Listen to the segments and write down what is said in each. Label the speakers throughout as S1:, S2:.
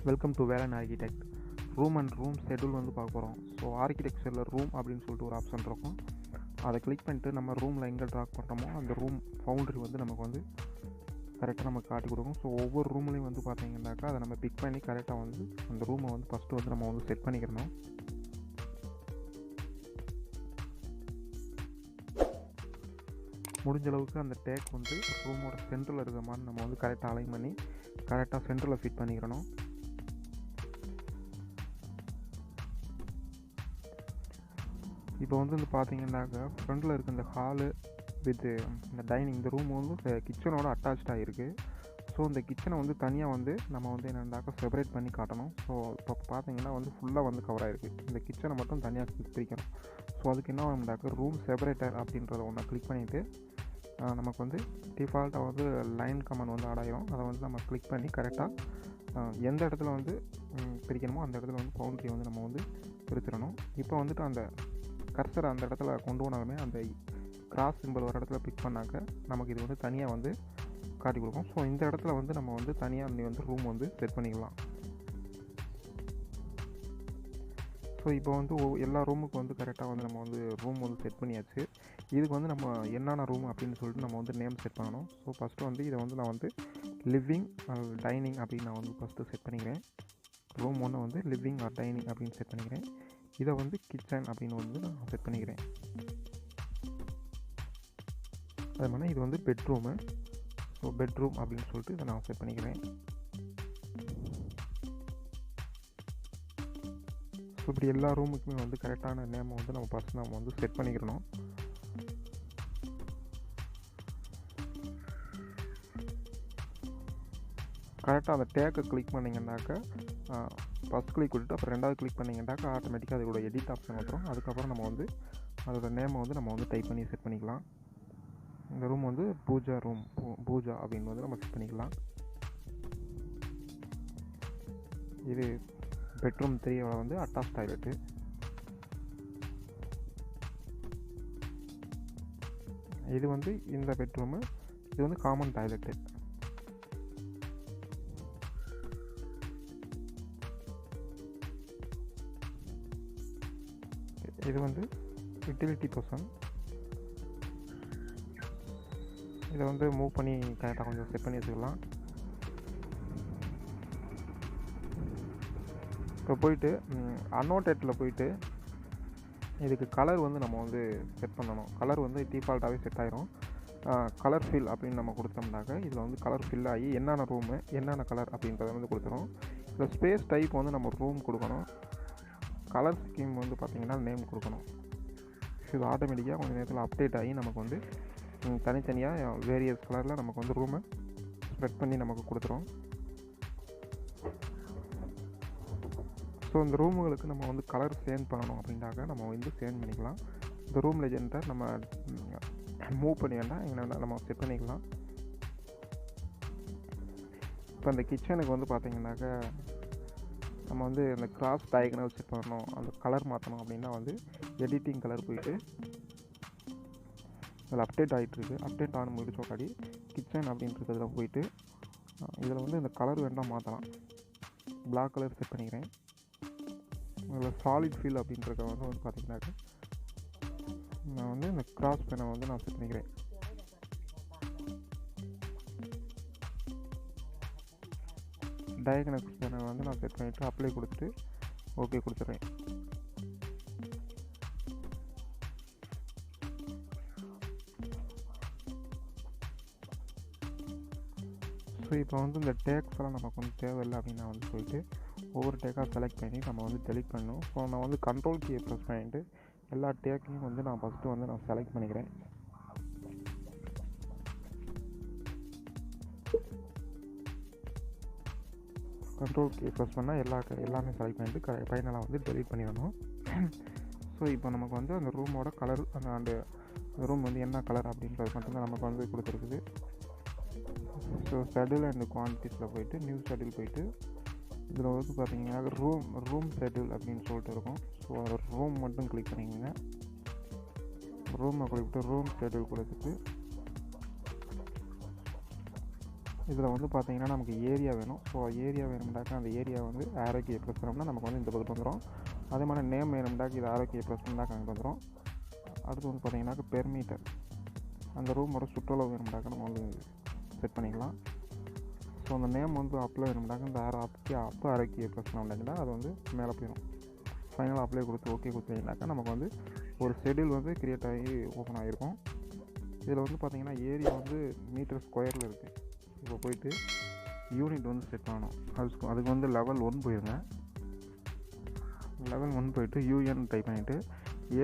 S1: Welcome to Velan architect. Room and room schedule வந்து பார்க்க போகிறோம். ஸோ ஆர்கிடெக்சரில் ரூம் அப்படின்னு சொல்லிட்டு ஒரு ஆப்ஷன் இருக்கும். அதை கிளிக் பண்ணிட்டு நம்ம ரூமில் எங்கே ட்ராக் பண்ணுறோமோ அந்த ரூம் பவுண்டரி வந்து நமக்கு வந்து கரெக்டாக நமக்கு காட்டி கொடுக்கும். ஸோ ஒவ்வொரு ரூம்லேயும் வந்து பார்த்தீங்கன்னாக்கா அதை நம்ம பிக் பண்ணி கரெக்டாக வந்து அந்த ரூமை வந்து ஃபஸ்ட்டு வந்து நம்ம வந்து செட் பண்ணிக்கிறணும். முடிஞ்ச அளவுக்கு அந்த டேக் வந்து ரூமோட சென்டரில் இருக்கிற மாதிரி நம்ம வந்து கரெக்டாக அலைன் பண்ணி கரெக்டாக சென்டரில் ஃபிட் பண்ணிக்கிறணும். இப்போ வந்து பார்த்தீங்கன்னாக்கா ஃப்ரண்டில் இருக்க இந்த ஹாலு வித் இந்த டைனிங், இந்த ரூம் வந்து கிச்சனோட அட்டாச்சாக இருக்குது. ஸோ இந்த கிச்சனை வந்து தனியாக வந்து நம்ம வந்து என்னென்னாக்கா செப்பரேட் பண்ணி காட்டணும். ஸோ இப்போ பார்த்தீங்கன்னா வந்து ஃபுல்லாக வந்து கவர் ஆகிருக்கு. இந்த கிச்சனை மட்டும் தனியாக பிரிக்கணும். ஸோ அதுக்கு என்ன வேணும்னாக்கா ரூம் செப்பரேட்டர் அப்படின்றத ஒன்று கிளிக் பண்ணிவிட்டு நமக்கு வந்து டிஃபால்ட்டாக வந்து லைன் கமெண்ட் வந்து ஆட் ஆகிரும். அதை வந்து நம்ம கிளிக் பண்ணி கரெக்டாக எந்த இடத்துல வந்து பிரிக்கணுமோ அந்த இடத்துல வந்து பவுண்டரி வந்து நம்ம வந்து பிரிச்சிடணும். இப்போ வந்துட்டு அந்த கர்சரை அந்த இடத்துல கொண்டு போனாலுமே அந்த கிராஸ் சிம்பிள் ஒரு இடத்துல பிக் பண்ணாக்க நமக்கு இது வந்து தனியாக வந்து காட்டி கொடுக்கும். ஸோ இந்த இடத்துல வந்து நம்ம வந்து தனியாக வந்து ரூம் வந்து செட் பண்ணிக்கலாம். ஸோ இப்போ வந்து எல்லா ரூமுக்கு வந்து கரெக்டாக வந்து நம்ம வந்து ரூம் வந்து செட் பண்ணியாச்சு. இதுக்கு வந்து நம்ம என்னென்ன ரூம் அப்படின்னு சொல்லிட்டு நம்ம வந்து நேம் செட் பண்ணணும். ஸோ ஃபஸ்ட்டு வந்து இதை வந்து நான் வந்து லிவிங் டைனிங் அப்படின்னு நான் வந்து ஃபஸ்ட்டு செட் பண்ணிக்கிறேன். ரூம் ஒன்று வந்து லிவிங் ஆர் டைனிங் அப்படின்னு செட் பண்ணிக்கிறேன். இதை வந்து கிச்சன் அப்படின்னு வந்து நான் செட் பண்ணிக்கிறேன். அது மாதிரி இது வந்து பெட்ரூமு. ஸோ பெட்ரூம் அப்படின்னு சொல்லிட்டு இதை நான் செட் பண்ணிக்கிறேன். ஸோ இப்படி எல்லா ரூமுக்குமே வந்து கரெக்டான நேமை வந்து நம்ம ஃபஸ்ட் நம்ம வந்து செட் பண்ணிக்கிறணும். கரெக்டாக அந்த டேக்கை கிளிக் பண்ணிங்கன்னாக்கா ஃபஸ்ட் கிளிக் விட்டுட்டு அப்புறம் ரெண்டாவது கிளிக் பண்ணிங்கன்னாக்கா ஆட்டோமேட்டிக்காக அதோட எடிட் ஆப்ஷன் வந்துடும். அதுக்கப்புறம் நம்ம வந்து அதோட நேமை வந்து நம்ம வந்து டைப் பண்ணி செட் பண்ணிக்கலாம். இந்த ரூம் வந்து பூஜா ரூம், பூஜா அப்படின்னு வந்து நம்ம செட் பண்ணிக்கலாம். இது பெட்ரூம் 3 வந்து அட்டாச் டாய்லெட்டு. இது வந்து இந்த பெட்ரூமு, இது வந்து காமன் டாய்லெட்டு. இது வந்து யூட்டிலிட்டி பர்சன். இதை வந்து மூவ் பண்ணி கரெக்டாக கொஞ்சம் செட் பண்ணி வச்சுக்கலாம். இப்போ போயிட்டு அன்னோட்டேட்டில் போயிட்டு இதுக்கு கலர் வந்து நம்ம வந்து செட் பண்ணணும். கலர் வந்து டிஃபால்ட்டாகவே செட் ஆகிரும். கலர் ஃபில் அப்படின்னு நம்ம கொடுத்தோம்னாக்க இதில் வந்து கலர் ஃபில் ஆகி என்னென்ன ரூமு என்னென்ன கலர் அப்படின்றத வந்து கொடுத்துரும். இதில் ஸ்பேஸ் டைப் வந்து நம்ம ரூம் கொடுக்கணும். கலர் ஸ்கீம் வந்து பார்த்திங்கன்னா நேம் கொடுக்கணும். இது ஆட்டோமேட்டிக்காக கொஞ்சம் நேரத்தில் அப்டேட் ஆகி நமக்கு வந்து தனித்தனியாக வேரியஸ் கலரில் நமக்கு வந்து ரூமை ஸ்ப்ரெட் பண்ணி நமக்கு கொடுத்துரும். ஸோ இந்த ரூமுகளுக்கு நம்ம வந்து கலர் சேஞ்ச் பண்ணணும் அப்படின்னாக்க நம்ம வந்து சேஞ்ச் பண்ணிக்கலாம். இந்த ரூம் லெஜெண்டை நம்ம மூவ் பண்ணி வேண்டாம் எங்கன்னா நம்ம செட் பண்ணிக்கலாம். இப்போ இந்த கிச்சனுக்கு வந்து பார்த்திங்கனாக்கா நம்ம வந்து அந்த கிராஸ் டயகனல் செட் பண்ணணும், அந்த கலர் மாற்றணும் அப்படின்னா வந்து எடிட்டிங் கலர் போயிட்டு அதில் அப்டேட் ஆகிட்டுருக்கு. அப்டேட் ஆன முடிச்சோக்காடி கிச்சன் அப்படின்றதுல போயிட்டு இதில் வந்து இந்த கலர் வேண்டாம் மாற்றலாம். பிளாக் கலர் செட் பண்ணிக்கிறேன். அதில் சாலிட் ஃபீல் அப்படின்றத வந்து பார்த்திங்கனாக்கா நான் வந்து இந்த கிராஸ் பெனை வந்து நான் செட் பண்ணிக்கிறேன். டயகனல் பெனை வந்து நான் செட் பண்ணிவிட்டு அப்ளை கொடுத்துட்டு ஓகே கொடுத்துட்றேன். ஸோ இப்போ வந்து இந்த டேக்ஸ் எல்லாம் நமக்கு வந்து தேவையில்லை அப்படின்னு நான் வந்து சொல்லிட்டு ஒவ்வொரு டேக்காக செலக்ட் பண்ணி நம்ம வந்து டெலிட் பண்ணணும். ஸோ நான் வந்து கண்ட்ரோல் கீயை ப்ரெஸ் பண்ணிவிட்டு எல்லா டேக்கையும் வந்து நான் ஃபஸ்ட்டு வந்து நான் செலக்ட் பண்ணிக்கிறேன். கண்ட்ரோல் கீ ப்ரெஸ் பண்ணால் எல்லாமே செலக்ட் பண்ணிவிட்டு ஃபைனலாக வந்து டெலிட் பண்ணிடணும். ஸோ இப்போ நமக்கு வந்து அந்த ரூமோட கலர் அந்த ரூம் வந்து என்ன கலர் அப்படின்றது மட்டும்தான் நமக்கு வந்து கொடுத்துருக்குது. ஸோ ஷெட்யூல் அண்ட் குவான்டிட்டிஸில் போயிட்டு நியூ ஷெட்யூல் போயிட்டு இதில் வந்து பார்த்திங்கன்னா ரூம் ஷெட்யூல் அப்படின்னு சொல்லிட்டு இருக்கும். ஸோ அதை ரூம் மட்டும் கிளிக் பண்ணிக்கோங்க. ரூமை கொடுத்துட்டு ரூம் ஷெட்யூல் கொடுத்துட்டு இதில் வந்து பார்த்தீங்கன்னா நமக்கு ஏரியா வேணும். ஸோ ஏரியா வேணும்னாக்கா அந்த ஏரியா வந்து ஆரோக்கிய ப்ரெஸ் பண்ணோம்னா நமக்கு வந்து இந்த பக்கத்து வந்துடும். அதே மாதிரி நேம் வேணும்னாக்கா இது ஆரோக்கிய ப்ரெஸ் பண்ணாக்கா அங்கே வந்துடும். அடுத்து வந்து பார்த்தீங்கன்னாக்கா பெர்மீட்டர், அந்த ரூமோட சுற்றளவு வேணும்னாக்கா நம்ம வந்து செட் பண்ணிக்கலாம். ஸோ அந்த நேம் வந்து அப்ளை வேணும்னாக்கா இந்த அப்போ ஆரோக்கிய ப்ரெஸ் பண்ணோம்னா அது வந்து மேலே போயிடும். ஃபைனலாக அப்ளை கொடுத்து ஓகே கொடுத்தீங்கன்னாக்கா நமக்கு வந்து ஒரு ஷெட்யூல் வந்து க்ரியேட் ஆகி ஓப்பன் ஆகிருக்கும். இதில் வந்து பார்த்திங்கன்னா ஏரியா வந்து மீட்டர் ஸ்கொயரில் இருக்குது. இப்போ போயிட்டு யூனிட் வந்து செட் பண்ணணும். அதுக்கு வந்து லெவல் 1 போயிருங்க. லெவல் 1 போயிட்டு யூஎன் டைப் பண்ணிவிட்டு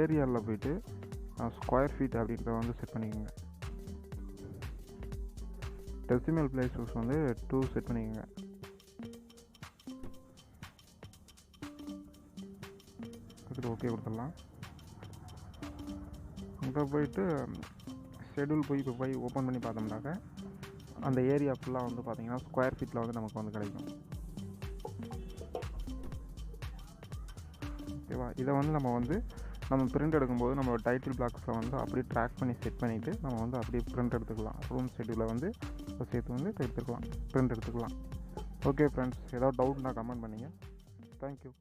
S1: ஏரியாவில் போயிட்டு ஸ்கொயர் ஃபீட் அப்படின்றத வந்து செட் பண்ணிக்கோங்க. டெசிமல் பிளேஸஸ் வந்து 2 செட் பண்ணிக்கோங்க. அதுக்கு ஓகே கொடுத்துடலாம். இப்போ போயிட்டு ஷெட்யூல் இப்போ போய் ஓப்பன் பண்ணி பார்த்தோம்னாக்க அந்த ஏரியா ஃபுல்லாக வந்து பார்த்திங்கன்னா ஸ்கொயர் ஃபீட்டில் வந்து நமக்கு வந்து கிடைக்கும். ஓகேவா? இதை வந்து நம்ம பிரிண்ட் எடுக்கும்போது நம்ம டைட்டில் பிளாக்ஸில் வந்து அப்படியே ட்ராக் பண்ணி செட் பண்ணிவிட்டு நம்ம வந்து அப்படியே பிரிண்ட் எடுத்துக்கலாம். ரூம் ஷெட்யூலில் வந்து சேர்த்து வந்து பிரிண்ட் எடுத்துக்கலாம். ஓகே ஃப்ரெண்ட்ஸ், ஏதாவது டவுட்னா கமெண்ட் பண்ணுங்கள். தேங்க்யூ.